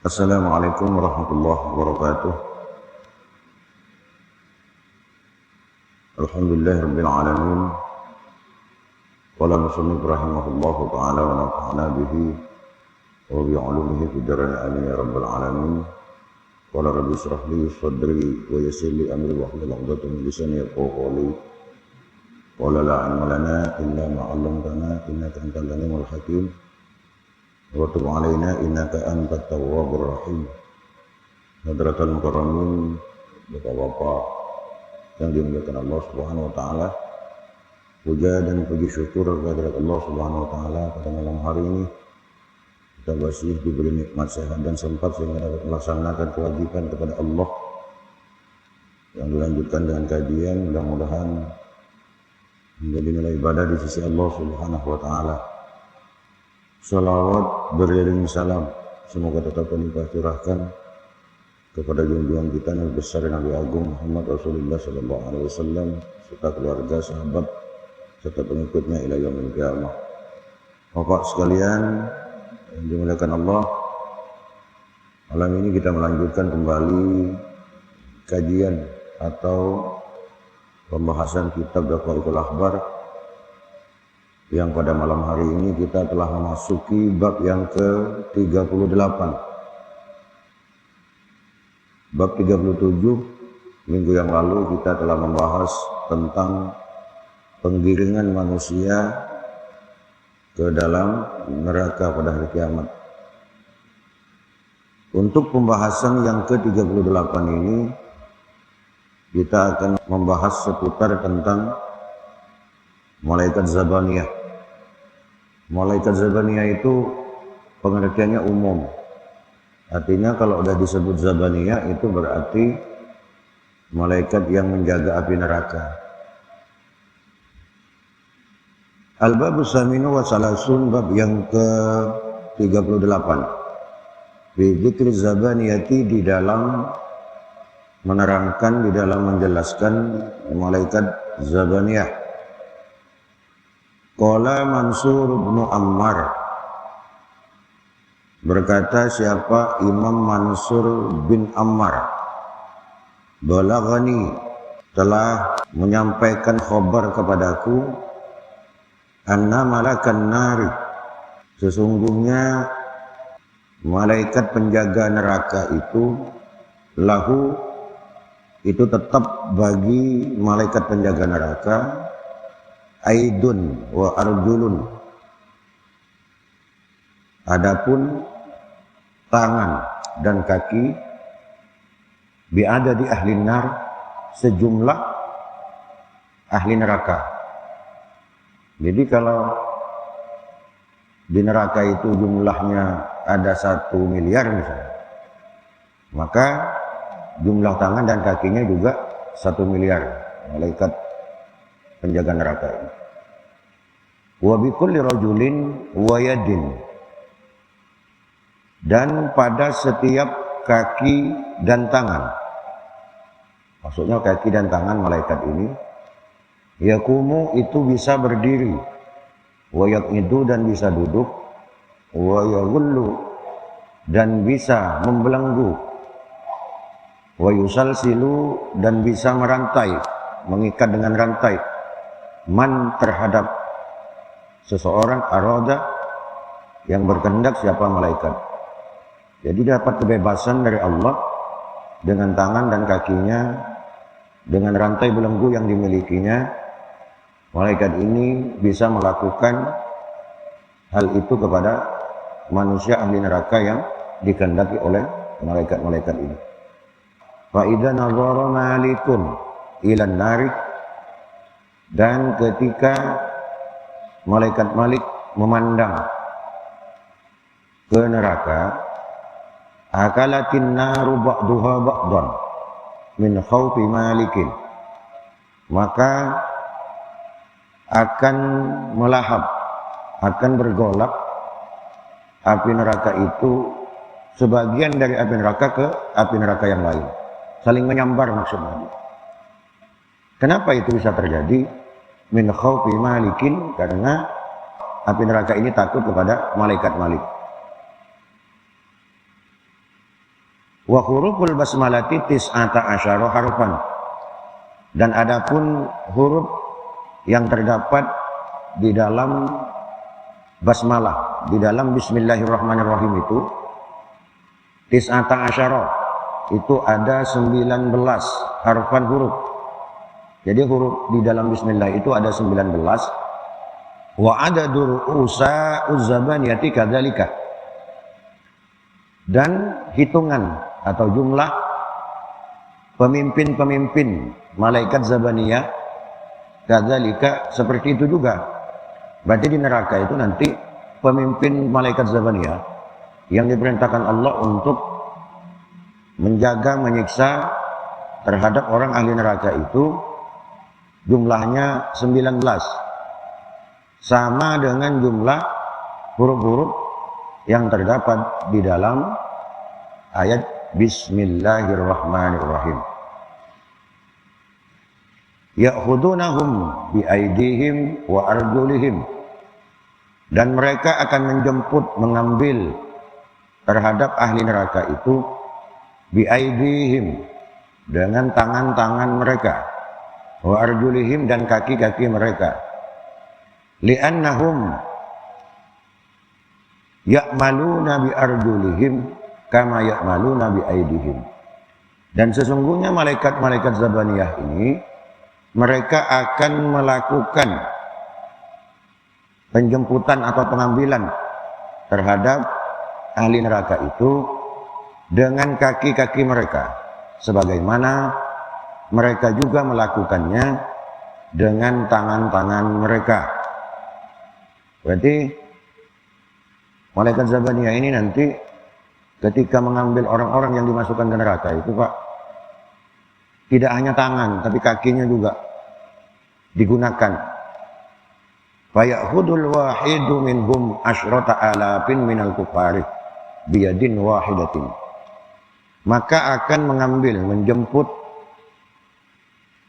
Assalamualaikum warahmatullahi wabarakatuh. Alhamdulillahirabbil alamin. Qala musannif rahimahullahu taala wa nafa'ana bihi wa bi 'ulumihi fid dharain amin ya rabbal alamin. Qala rabbi ishrah li sadri wa yassir li amri wahlul 'uqdatam min lisani yafqahu qawli. Qala la 'ilma lana illa ma 'allamtana innaka antal 'alimul hakim. Wa tub 'alaina innaka antat tawwabur rahim. Hadratul mukarramin, bapak-bapak yang dimuliakan Allah Subhanahu wa taala. Puja dan puji syukur kepada Allah Subhanahu wa taala pada malam hari ini kita masih diberi nikmat sehat dan sempat sehingga dapat melaksanakan kewajiban kepada Allah yang dilanjutkan dengan kajian. Mudah-mudahan menjadi nilai ibadah di sisi Allah Subhanahu wa taala. Salawat beriring salam semoga tetap terlimpah curahkan kepada junjungan kita Nabi besar Nabi Agung Muhammad Rasulullah sallallahu alaihi wasallam serta keluarga, sahabat serta pengikutnya ila yaumil qiyamah. Bapak sekalian yang dimuliakan Allah, malam ini kita melanjutkan kembali kajian atau pembahasan kitab Daqaiqul Akhbar yang pada malam hari ini kita telah memasuki bab yang ke-38. Bab 37 minggu yang lalu kita telah membahas tentang penggiringan manusia ke dalam neraka pada hari kiamat. Untuk pembahasan yang ke-38 ini kita akan membahas seputar tentang malaikat Zabaniyah. Malaikat Zabaniyah itu pengertiannya umum. Artinya kalau sudah disebut Zabaniyah itu berarti malaikat yang menjaga api neraka. Al-Babus Saminu wa Salasun, bab yang ke-38. Fi dzikri Zabaniyati, di dalam menerangkan, di dalam menjelaskan malaikat Zabaniyah. Qala Mansur bin Ammar, berkata siapa Imam Mansur bin Ammar, balaghani, telah menyampaikan khabar kepadaku, anna malakan nari, sesungguhnya malaikat penjaga neraka itu, lahu, itu tetap bagi malaikat penjaga neraka, aidun wa arjulun, adapun tangan dan kaki, biada di ahli nar, sejumlah ahli neraka. Jadi kalau di neraka itu jumlahnya ada 1 miliar misalnya, maka jumlah tangan dan kakinya juga 1 miliar malaikat penjaga neraka ini. Wa bi kulli rajulin wa yadin, dan pada setiap kaki dan tangan, maksudnya kaki dan tangan malaikat ini, yakumu, itu bisa berdiri, wa yaqidu, dan bisa duduk, wa yaghullu, dan bisa membelenggu, wa yusalsilu, dan bisa merantai, mengikat dengan rantai, man, terhadap seseorang, arada, yang berkehendak, siapa malaikat. Jadi dapat kebebasan dari Allah dengan tangan dan kakinya, dengan rantai belenggu yang dimilikinya. Malaikat ini bisa melakukan hal itu kepada manusia ahli neraka yang dikehendaki oleh malaikat-malaikat ini. Fa idza nazara malikun ilan nari, dan ketika malaikat Malik memandang ke neraka, akalatin naru ba'duha ba'dan min khawfi malikin, maka akan melahap, akan bergolak api neraka itu, sebagian dari api neraka ke api neraka yang lain, saling menyambar maksudnya. Kenapa itu bisa terjadi? Min khawfi malikin, karena api neraka ini takut kepada malaikat Malik. Wa huruful basmalati tis'ata asyara harfan. Dan adapun huruf yang terdapat di dalam basmalah, di dalam bismillahirrahmanirrahim itu tis'ata asyara, itu ada 19 harfan huruf. Jadi huruf di dalam bismillah itu ada 19. Wa adadur usa uzzabaniyati kadzalika. Dan hitungan atau jumlah pemimpin-pemimpin malaikat zabaniyah kadzalika seperti itu juga. Berarti di neraka itu nanti pemimpin malaikat zabaniyah yang diperintahkan Allah untuk menjaga, menyiksa terhadap orang ahli neraka itu jumlahnya 19, sama dengan jumlah huruf-huruf yang terdapat di dalam ayat Bismillahirrahmanirrahim. Ya'khudunahum biaidihim wa arjulihim. Dan mereka akan menjemput, mengambil terhadap ahli neraka itu biaidihim, dengan tangan-tangan mereka, wa arjulihim, dan kaki-kaki mereka. Li'annahum ya'maluna bi arjulihim kama ya'maluna bi aidihim. Dan sesungguhnya malaikat-malaikat zabaniyah ini mereka akan melakukan penjemputan atau pengambilan terhadap ahli neraka itu dengan kaki-kaki mereka, sebagaimana mereka juga melakukannya dengan tangan-tangan mereka. Berarti malaikat zabaniyah ini nanti ketika mengambil orang-orang yang dimasukkan ke neraka itu, Pak, tidak hanya tangan tapi kakinya juga digunakan. Fayakhudul wahidu minhum asyrata alafin minal kufari biyadin wahidatin. Maka akan mengambil, menjemput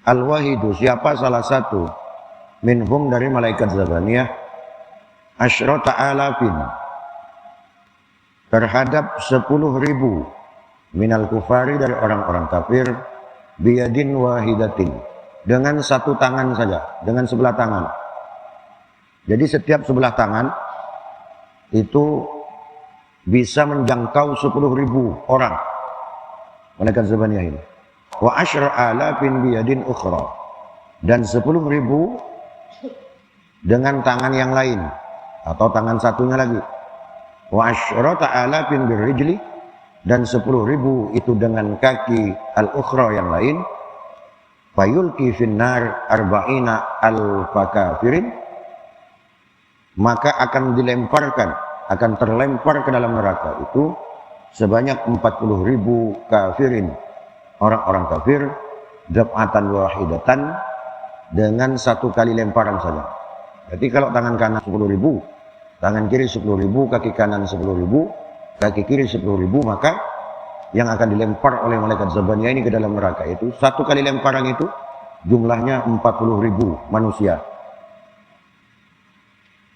al-wahidu, siapa salah satu, minhum dari malaikat zabaniyah, asyrata alafin, terhadap 10.000 minal kufari, dari orang-orang kafir, biyadin wahidatin, dengan satu tangan saja, dengan sebelah tangan. Jadi setiap sebelah tangan itu bisa menjangkau 10.000 orang malaikat zabaniyah ini. Wa asyra alafin biyadin ukhra, dan 10.000 dengan tangan yang lain atau tangan satunya lagi. Wa asyrata alafin birrijli, dan 10.000 itu dengan kaki al-ukhra yang lain. Fayulqi finnar arba'ina al-fakafirin, maka akan dilemparkan, akan terlempar ke dalam neraka itu sebanyak 40.000 kafirin, orang-orang kafir, daf'atan wahidatan, dengan satu kali lemparan saja. Jadi kalau tangan kanan 10.000, tangan kiri 10.000, kaki kanan 10.000, kaki kiri 10.000, maka yang akan dilempar oleh malaikat zabaniyah ini ke dalam neraka itu, satu kali lemparan itu jumlahnya 40.000 manusia.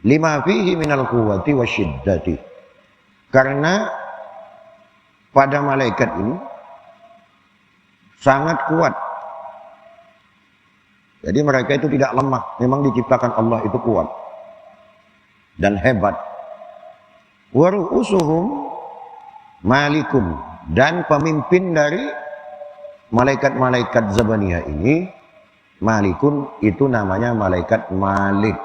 Lima fihi minal quwwati wasyiddati, karena pada malaikat ini sangat kuat. Jadi mereka itu tidak lemah, memang diciptakan Allah itu kuat dan hebat. Wa ru'usuhum malikum, dan pemimpin dari malaikat-malaikat zabaniyah ini, malikun, itu namanya malaikat Malik.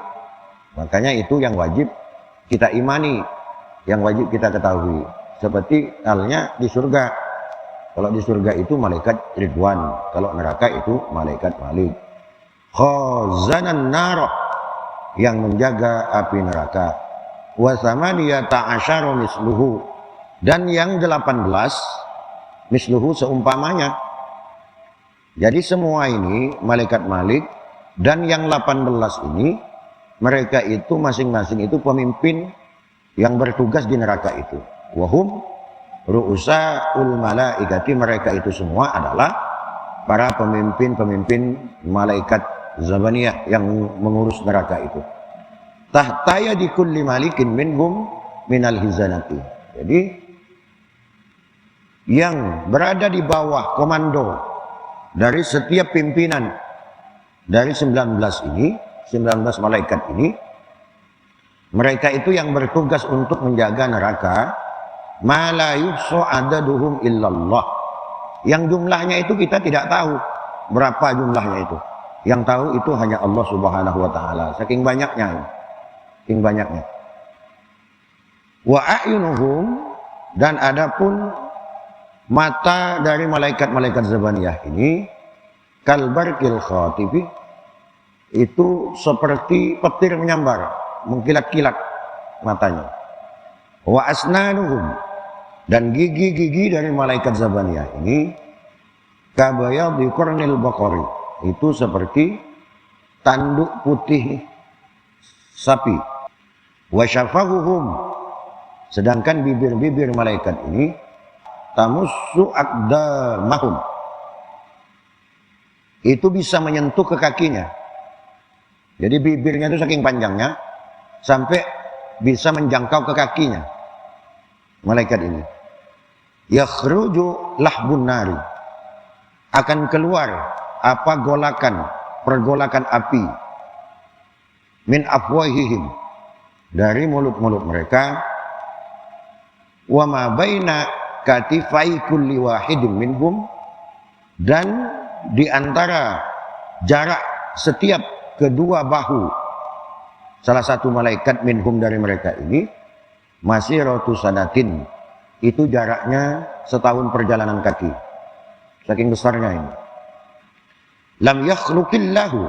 Makanya itu yang wajib kita imani, yang wajib kita ketahui. Seperti halnya di surga. Kalau di surga itu malaikat Ridwan, kalau neraka itu malaikat Malik. Khazanan nar, yang menjaga api neraka. Wa samaniyata asyara misluhu, dan yang 18 misluhu seumpamanya. Jadi semua ini malaikat Malik, dan yang 18 ini mereka itu masing-masing itu pemimpin yang bertugas di neraka itu. Wahum ru'usaul malaikati, mereka itu semua adalah para pemimpin-pemimpin malaikat zabaniyah yang mengurus neraka itu. Tahtaya di kulli malikin minhum minal hizanati. Jadi yang berada di bawah komando dari setiap pimpinan dari 19 malaikat ini, mereka itu yang bertugas untuk menjaga neraka, ma la yuhsa adaduhum illallah, yang jumlahnya itu kita tidak tahu berapa jumlahnya itu. Yang tahu itu hanya Allah Subhanahu wa taala. Saking banyaknya. Saking banyaknya. Wa a'yunuhum, dan adapun mata dari malaikat-malaikat Zabaniyah ini, kalbarqil khatifi, itu seperti petir menyambar, mengkilat-kilat matanya. Wa asnanuhum, dan gigi-gigi dari malaikat Zabaniyah ini, kabayadhi qurnil baqari, itu seperti tanduk putih sapi. Wa syafahuhum, sedangkan bibir-bibir malaikat ini, tamussu aqdamahum, itu bisa menyentuh ke kakinya. Jadi bibirnya itu saking panjangnya sampai bisa menjangkau ke kakinya malaikat ini. Yakhruju lahbun nari, akan keluar apa pergolakan api, min afwahihim, dari mulut-mulut mereka, wa ma baina katifai kulli wahidin minhum, dan di antara jarak setiap kedua bahu salah satu malaikat minhum dari mereka ini, masiratu sanatin, itu jaraknya setahun perjalanan kaki. Saking besarnya ini. Lam yakhluqillahu,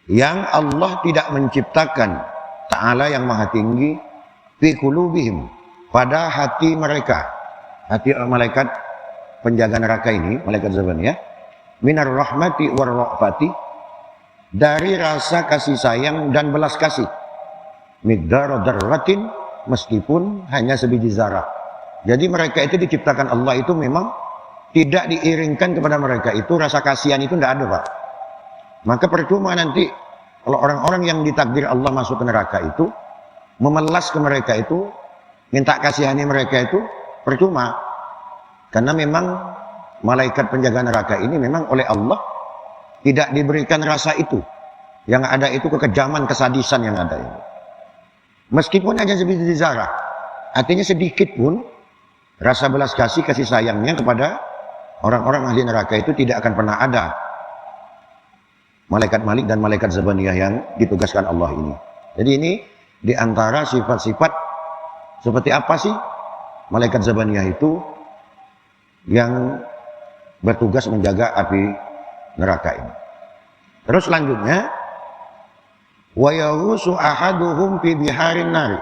yang Allah tidak menciptakan, ta'ala yang maha tinggi, fi qulubihim, pada hati mereka, hati malaikat penjaga neraka ini, malaikat Zabaniyah, minar rahmati war ra'fati, dari rasa kasih sayang dan belas kasih, miqdar darratin, meskipun hanya sebiji zarah. Jadi mereka itu diciptakan Allah itu memang tidak diiringkan kepada mereka itu rasa kasihan itu tidak ada, Pak. Maka percuma nanti kalau orang-orang yang ditakdir Allah masuk ke neraka itu, memelas ke mereka itu, minta kasihani mereka itu, percuma. Karena memang malaikat penjaga neraka ini memang oleh Allah tidak diberikan rasa itu. Yang ada itu kekejaman, kesadisan yang ada ini. Meskipun hanya sebiji zarah, artinya sedikit pun rasa belas kasih sayangnya kepada orang-orang ahli neraka itu tidak akan pernah ada. Malaikat Malik dan malaikat Zabaniyah yang ditugaskan Allah ini. Jadi ini diantara sifat-sifat seperti apa sih malaikat Zabaniyah itu yang bertugas menjaga api neraka ini. Terus selanjutnya, wa yahusu ahaduhum fi biharin nari,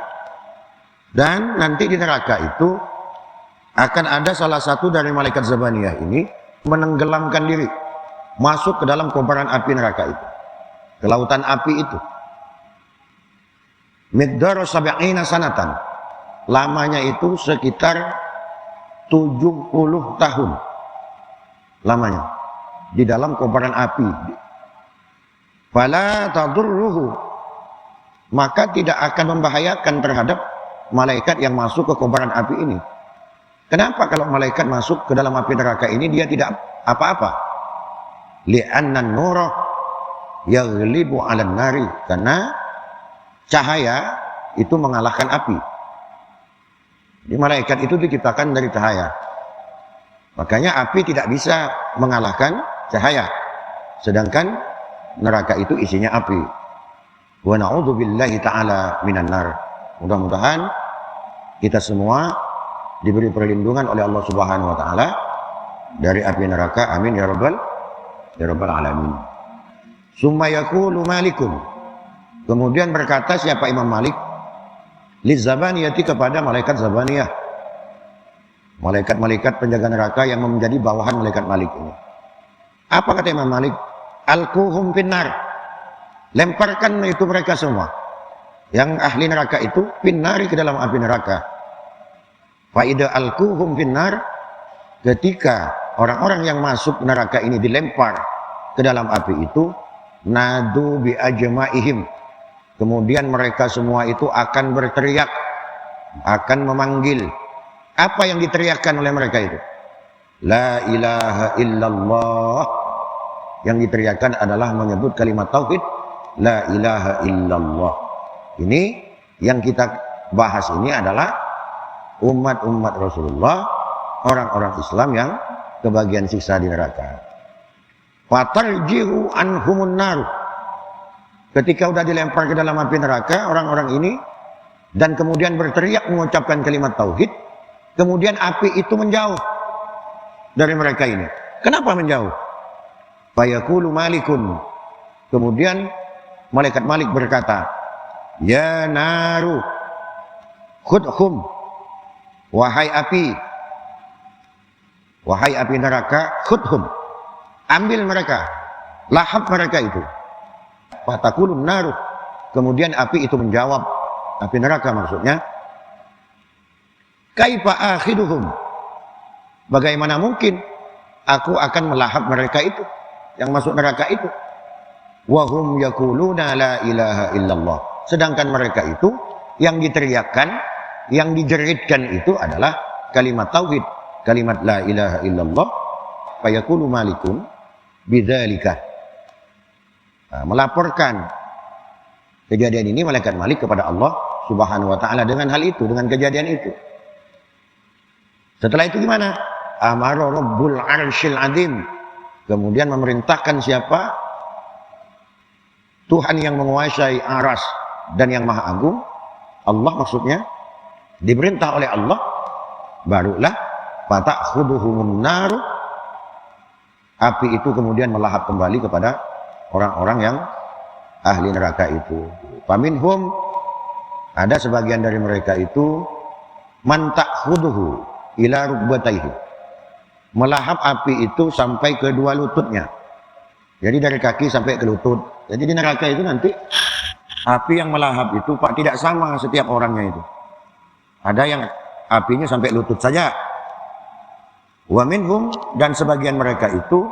dan nanti di neraka itu akan ada salah satu dari malaikat Zabaniyah ini menenggelamkan diri, masuk ke dalam kobaran api neraka itu, ke lautan api itu. Miqdar sab'ina sanatan, lamanya itu sekitar 70 tahun lamanya di dalam kobaran api. Fala tadurruhu, maka tidak akan membahayakan terhadap malaikat yang masuk ke kobaran api ini. Kenapa kalau malaikat masuk ke dalam api neraka ini dia tidak apa-apa? Li'anna nura yaghlibu 'alan nari, karena cahaya itu mengalahkan api. Jadi malaikat itu diciptakan dari cahaya. Makanya api tidak bisa mengalahkan cahaya. Sedangkan neraka itu isinya api. Wa na'udzubillahi ta'ala minan nar. Mudah-mudahan kita semua diberi perlindungan oleh Allah Subhanahu wa taala dari api neraka. Amin ya rabbal alamin. Summa yaqulu malikum, kemudian berkata siapa Imam Malik, li Zabaniyati, kepada malaikat Zabaniyah, malaikat-malaikat penjaga neraka yang menjadi bawahan malaikat Malik ini. Apa kata Imam Malik? Alquhum finnar, lemparkan itu mereka semua yang ahli neraka itu finnari, ke dalam api neraka. Faida alquhum finnar, ketika orang-orang yang masuk neraka ini dilempar ke dalam api itu, nadu bi ajma'ihim, kemudian mereka semua itu akan berteriak, akan memanggil Apa yang diteriakkan oleh mereka itu? La ilaha illallah. Yang diteriakkan adalah menyebut kalimat tauhid, la ilaha illallah. Ini yang kita bahas ini adalah umat-umat Rasulullah, orang-orang Islam yang kebagian siksa di neraka. Fatarjihu anhumun nar. Ketika udah dilempar ke dalam api neraka orang-orang ini, dan kemudian berteriak mengucapkan kalimat tauhid, kemudian api itu menjauh dari mereka ini. Kenapa menjauh? Fayaqulu malikun. Kemudian malaikat Malik berkata, ya naru khudhum, wahai api neraka, khudhum, ambil mereka, lahap mereka itu. Fatakulun naru. Kemudian api itu menjawab, api neraka maksudnya, kaifa akhiduhum, bagaimana mungkin aku akan melahap mereka itu, yang masuk neraka itu. Wahum yaquluna la ilaha illallah. Sedangkan mereka itu yang diteriakkan, yang dijeritkan itu adalah kalimat tauhid, kalimat la ilaha illallah. Fayaqulu malikun bidzalika. Melaporkan kejadian ini malaikat Malik kepada Allah Subhanahu wa taala dengan hal itu, dengan kejadian itu. Setelah itu gimana? Amara Rabbul Arsyil Azim. Kemudian memerintahkan siapa? Tuhan yang menguasai aras dan yang maha agung, Allah maksudnya, diperintah oleh Allah, barulah fata'khuduhumun naru, api itu kemudian melahap kembali kepada orang-orang yang ahli neraka itu. Faminhum, ada sebagian dari mereka itu, man ta'khuduhu ila rukbatayhi, melahap api itu sampai ke dua lututnya. Jadi dari kaki sampai ke lutut. Jadi di neraka itu nanti api yang melahap itu Pak tidak sama setiap orangnya itu. Ada yang apinya sampai lutut saja. Wa minhum, dan sebagian mereka itu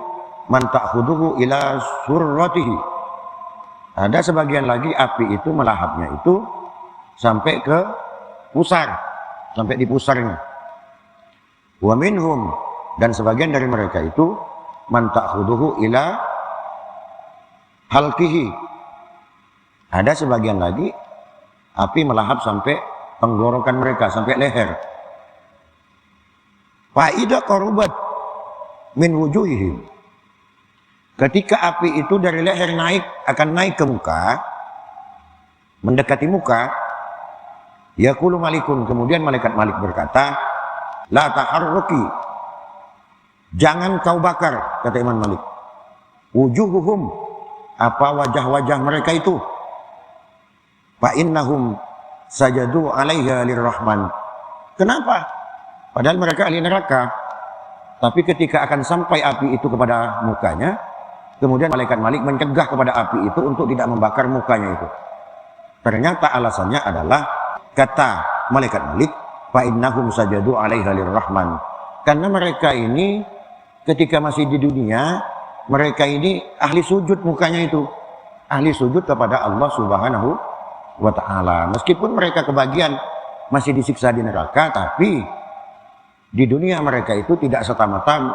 man ta'khuduhu ila surratihi. Ada sebagian lagi api itu melahapnya itu sampai ke pusar, sampai di pusarnya. Wa minhum, dan sebagian dari mereka itu man ta'khuduhu ila halqihi. Ada sebagian lagi api melahap sampai tenggorokan mereka, sampai leher. Fa idza qarubat min wujuhihim. Ketika api itu dari leher akan naik ke muka, mendekati muka, yaqulu malikun, kemudian malaikat Malik berkata, la taharruki, jangan kau bakar, kata Imam Malik, wujuhuhum, apa wajah-wajah mereka itu, fa innahum sajadu alaiha lirrahman. Kenapa? Padahal mereka ahli neraka. Tapi ketika akan sampai api itu kepada mukanya, kemudian malaikat Malik mencegah kepada api itu untuk tidak membakar mukanya itu. Ternyata alasannya adalah, kata malaikat Malik, fa innahum sajadu alaiha lirrahman. Karena mereka ini ketika masih di dunia, mereka ini ahli sujud mukanya itu. Ahli sujud kepada Allah Subhanahu wa ta'ala. Meskipun mereka kebagian masih disiksa di neraka, tapi di dunia mereka itu tidak serta-merta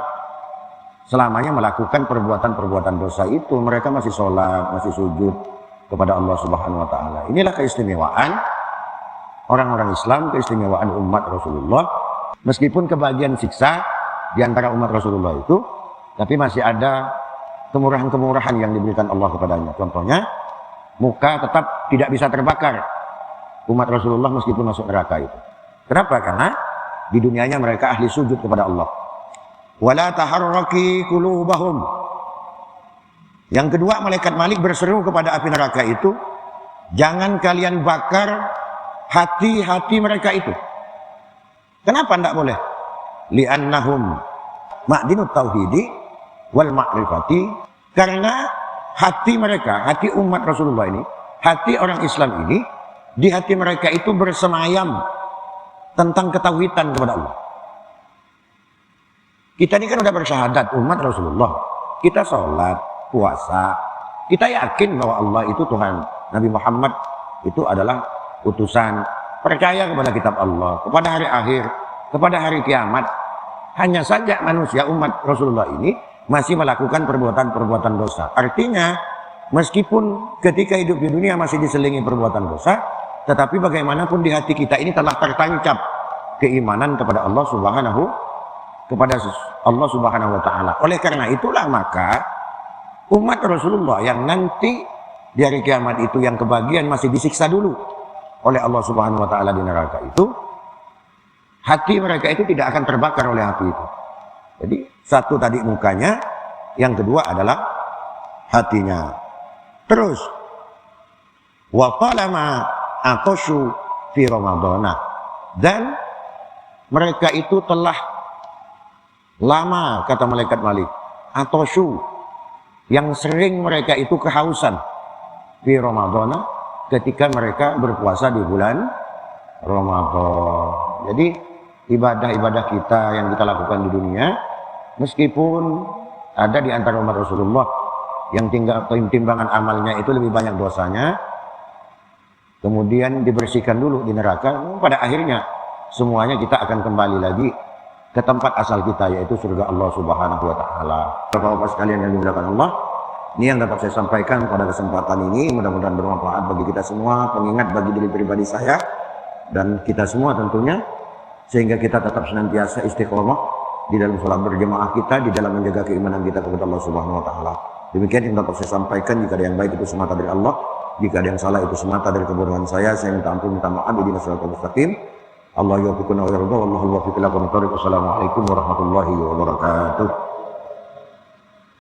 selamanya melakukan perbuatan-perbuatan dosa itu. Mereka masih sholat, masih sujud kepada Allah Subhanahu wa ta'ala. Inilah keistimewaan orang-orang Islam, keistimewaan umat Rasulullah. Meskipun kebagian siksa di antara umat Rasulullah itu, tapi masih ada kemurahan-kemurahan yang diberikan Allah kepadanya. Contohnya, muka tetap tidak bisa terbakar umat Rasulullah meskipun masuk neraka itu. Kenapa? Karena di dunianya mereka ahli sujud kepada Allah. Wala taharraki qulubahum. Yang kedua, malaikat Malik berseru kepada api neraka itu, jangan kalian bakar hati-hati mereka itu. Kenapa tidak boleh? Li'annahum ma'dinut tauhidi wal ma'rifati. Karena hati mereka, hati umat Rasulullah ini, hati orang Islam ini, di hati mereka itu bersemayam tentang ketauhidan kepada Allah. Kita ini kan udah bersyahadat umat Rasulullah. Kita sholat, puasa. Kita yakin bahwa Allah itu Tuhan. Nabi Muhammad itu adalah utusan. Percaya kepada kitab Allah, kepada hari akhir, kepada hari kiamat. Hanya saja manusia umat Rasulullah ini masih melakukan perbuatan-perbuatan dosa. Artinya, meskipun ketika hidup di dunia masih diselingi perbuatan dosa, tetapi bagaimanapun di hati kita ini telah tertancap keimanan kepada Allah Subhanahu wa Ta'ala. Oleh karena itulah maka umat Rasulullah yang nanti di hari kiamat itu yang kebagian masih disiksa dulu oleh Allah Subhanahu wa Ta'ala di neraka itu, hati mereka itu tidak akan terbakar oleh api itu. Jadi satu tadi mukanya, yang kedua adalah hatinya. Terus wa qalama aqashu fi ramadhana, dan mereka itu telah lama, kata malaikat Malik, atoshu, yang sering mereka itu kehausan fi ramadhana, ketika mereka berpuasa di bulan Ramadan. Jadi ibadah-ibadah kita yang kita lakukan di dunia, meskipun ada di antara umat Rasulullah yang timbangan amalnya itu lebih banyak dosanya, kemudian dibersihkan dulu di neraka, pada akhirnya semuanya kita akan kembali lagi ke tempat asal kita, yaitu surga Allah Subhanahu wa Ta'ala. Bapak-bapak sekalian yang dimuliakan Allah, ini yang dapat saya sampaikan pada kesempatan ini, mudah-mudahan bermanfaat bagi kita semua, pengingat bagi diri pribadi saya dan kita semua tentunya, sehingga kita tetap senantiasa istiqomah di dalam sholat berjamaah kita, di dalam menjaga keimanan kita kepada Allah Subhanahu wa Ta'ala. Demikian yang dapat saya sampaikan. Jika ada yang baik itu semata dari Allah, jika ada yang salah itu semata dari kebodohan saya minta ampun, minta maaf. Ihdinas siratal mustaqim. Allah yuwaffiquna wa yarda, wallahu al-muwaffiq ila aqwamit thoriq. Wassalamualaikum warahmatullahi wabarakatuh.